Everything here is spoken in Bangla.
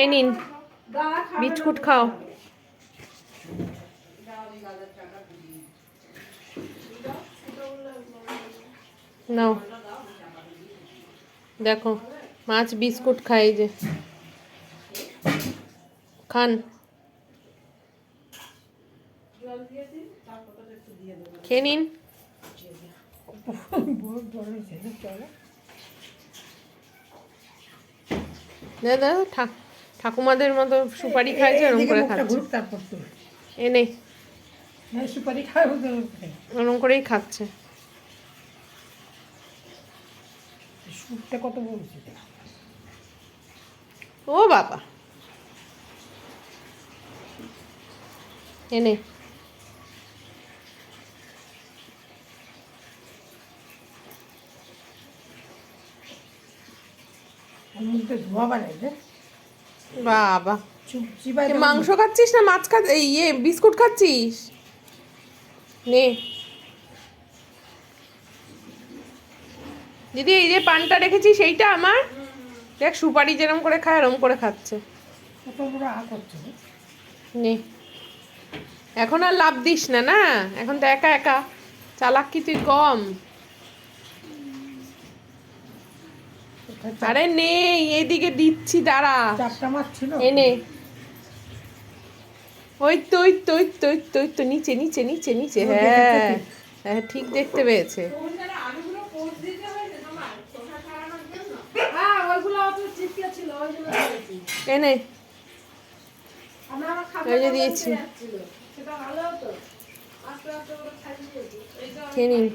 এই নিন বিস্কুট খাও। নাও দেখো মাছ বিস্কুট খাই যে খান খেয়ে নিন। দাদা ঠাকুমাদের মতো সুপারি খাইছে ওরকম করে খাচ্ছে। এনে সুপারি খায় ওরকম করেই খাচ্ছে। সুপটা কত বলছি ও বাবা এনে ধোয়া বানাই রে বাবা মাংস খাচ্ছিস না মাছ খাচ্ছিস ইয়ে বিস্কুট খাচ্ছিস নে দিদি এই যে পানটা রেখেছিস সেইটা আমার দেখ সুপারি যেরকম করে খায় এরকম করে খাচ্ছে নে এখন আর লাভ দিস না না এখন তো একা একা চালাক কি তুই কম আরে নে এইদিকে দিচ্ছি দাঁড়া এনে ওই তো ওই তো ওই তো ওই তো ওই তো নিচে নিচে নিচে নিচে হ্যাঁ হ্যাঁ ঠিক দেখতে পেয়েছে এনে ওই যে দিয়েছি খেয়ে নিন